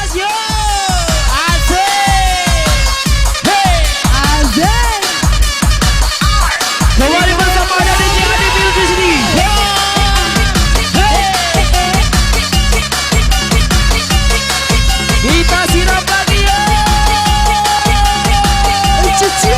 atas yo. Asik. Hey, asik. Kembali bersama ada DJ Adi Bill di sini. Kita siram lagi yo. Cuci.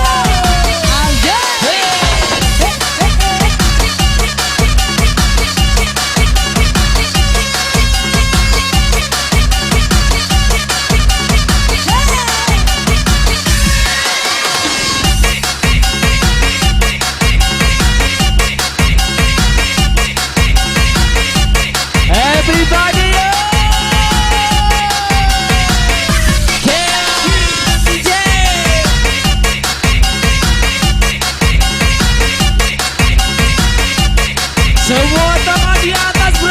Everybody, semua tangan di atas, bro.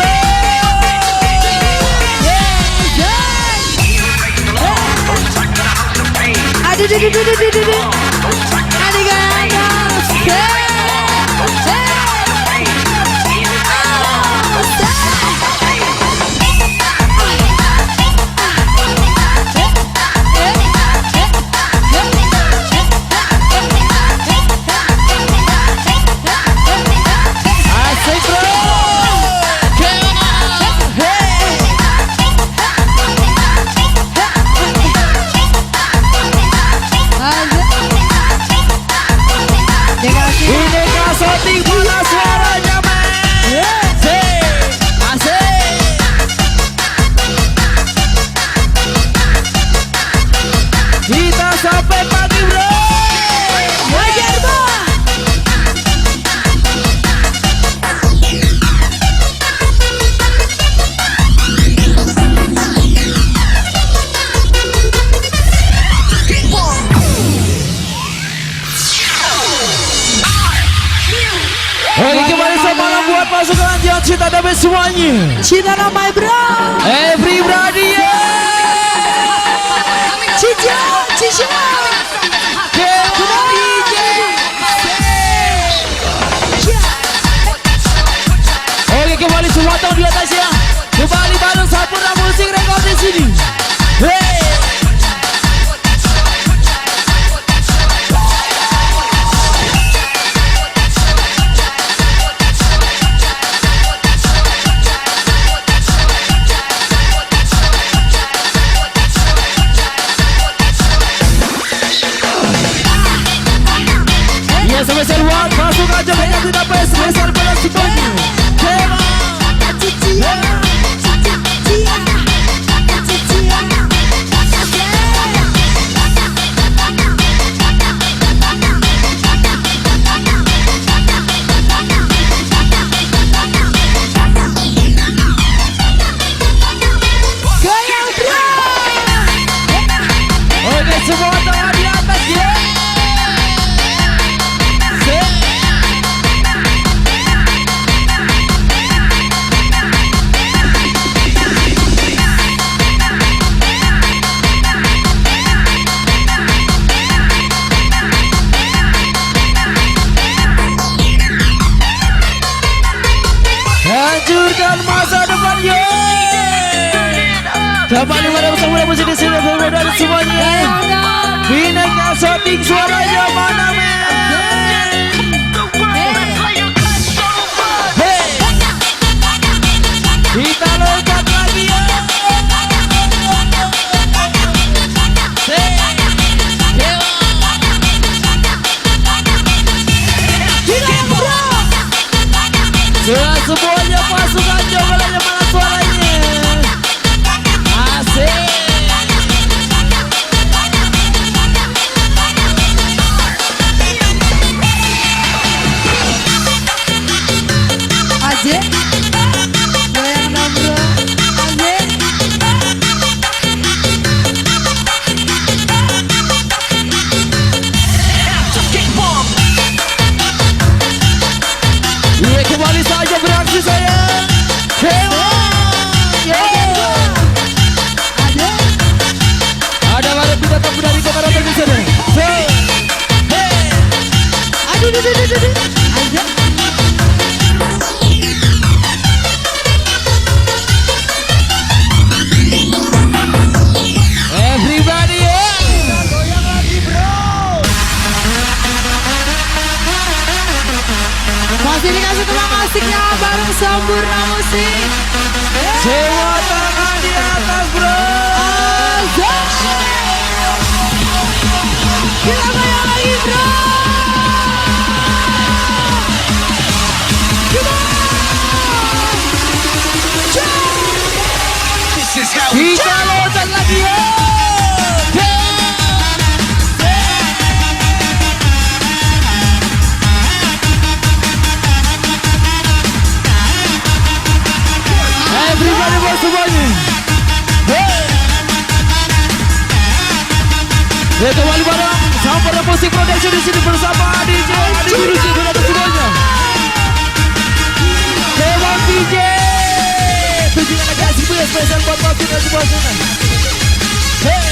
Asik, bro. Ini kasoting bola suaranya, men. Asik. Kita sampai pagi, bro. Wajar, bro. Oke, kembali semalam buat pasukan yang cinta damai semuanya. Cinta damai, bro. Everybody, Cica. Oke, kembali semua tahun di atas ya. Kembali bareng Sampurna Musik Rekod di sini. Hey. Ya, sebesar buat pasukan jalan yang tidak payah sebesar pada semuanya. Oke, semua tangan di atas ya. Hancurkan masa depan yo. Kembali pada bersama musik di sini dari semuanya. Bineka Soting suaranya mana, men? Hey. Kita lompat lagi yo. Semuanya pasukan jogelannya mana suaranya? Asik. Sampurna Musik. Semua tangan di atas bro. Kita goyang lagi bro. Kita loncat lagi ya. Everybody buat semuanya. Ya kembali bareng Sampurna Musik Production di sini bersama DJ Adi Guruji dan semuanya. Dewan DJ. Tujuan lagi asik punya spesial buat Bapin dan semua sana. Hey.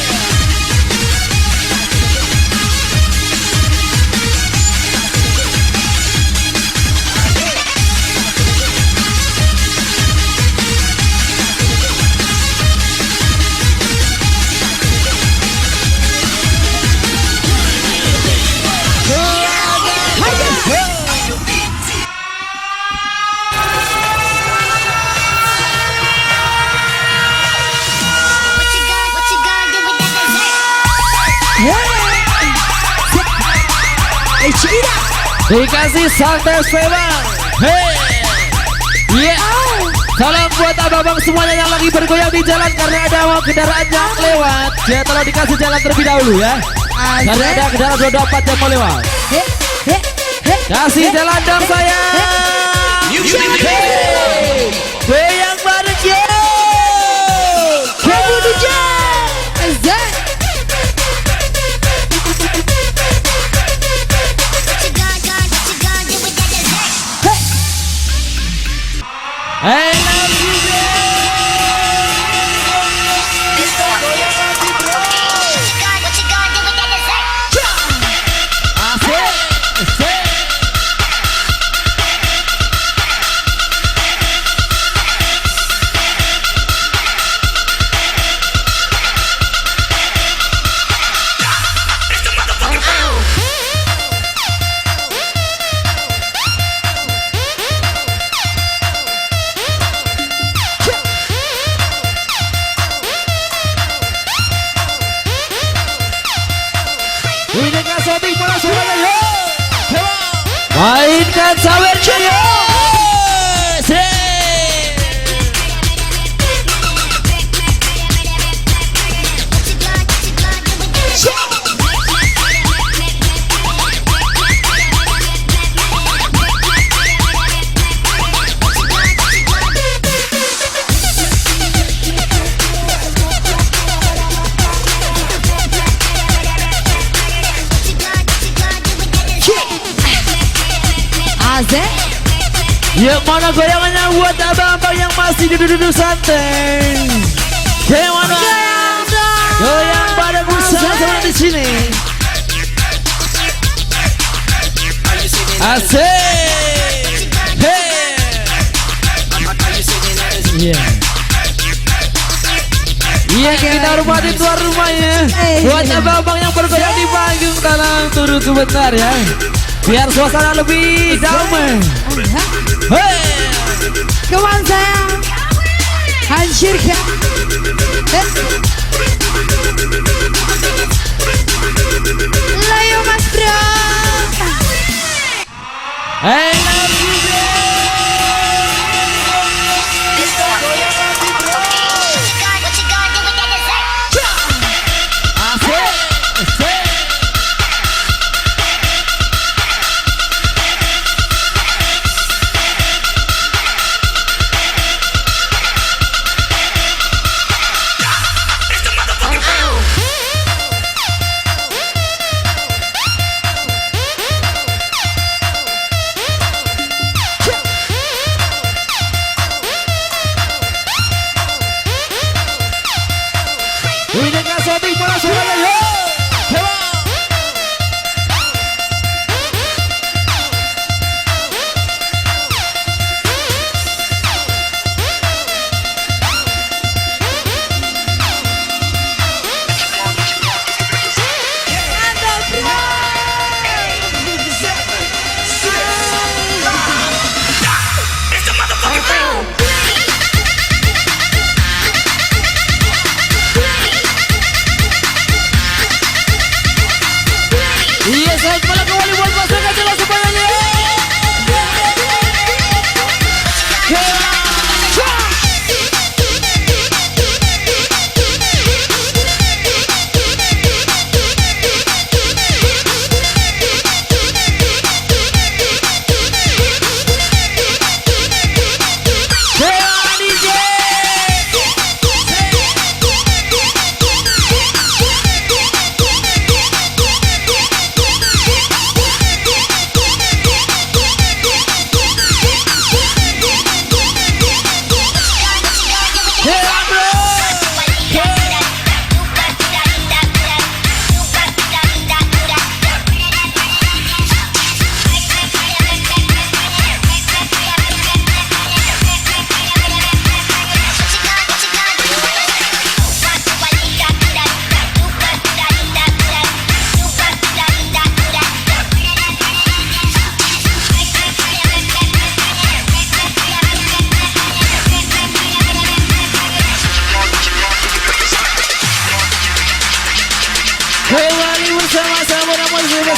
Dikasih santai memang. Hey, yeah. Salam buat abang-abang semuanya yang lagi bergoyang di jalan karena ada kendaraan yang lewat. Ya tolong dikasih jalan terlebih dahulu ya. Karena ada kendaraan roda 4 yang mau lewat. Kasih jalan dong saya. Hey, goyang bareng yo. Kamu tujuh. Hey, love you, mainkan sawernya yo. Ya mana goyangannya buat abang-abang yang masih duduk-duduk santai. Gimana? Goyang pada bersama di sini. Asik. Hey. Yeah. Iya kita hormati tuan rumahnya. Buat abang-abang yang bergoyang di panggung tolong turun sebentar ya. Biar suasana lebih damai. Hey. Kawan sayang, hancurkan. Layo mas bro. Hey, love you,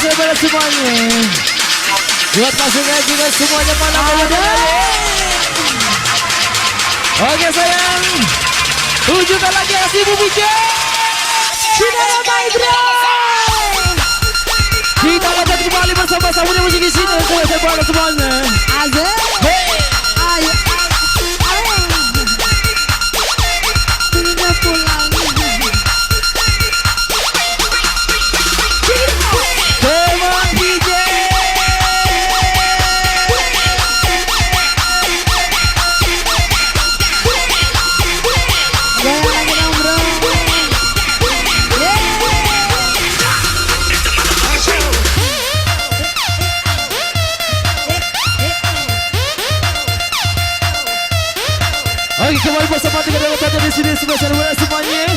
spesial buat semuanya. Buat pasangan juga semuanya mana ada. Oke sayang, tunjukkan lagi hasil Bu Bija. Sudah ramai bro. Kita lanjut kembali bersama-sama di musik di sini. Spesial buat semuanya. Azek. Hey. Ayo. Ayo. Sudah pulang. Teman DJ. Goyang lagi dong bro. Yeah. Oke, kembali bersama tiga dewa saja di sini spesial buat semuanya.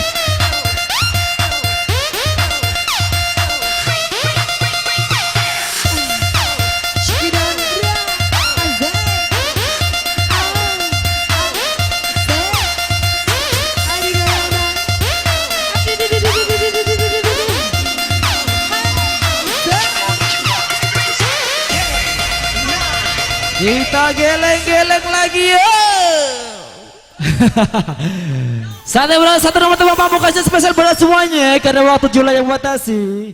Shkidan bro. Azek. Ayo goyang dong. Kita geleng-geleng lagi ya. Santai bro, satu nomor teman pamukasnya spesial buat semuanya karena waktu Julai yang batasi.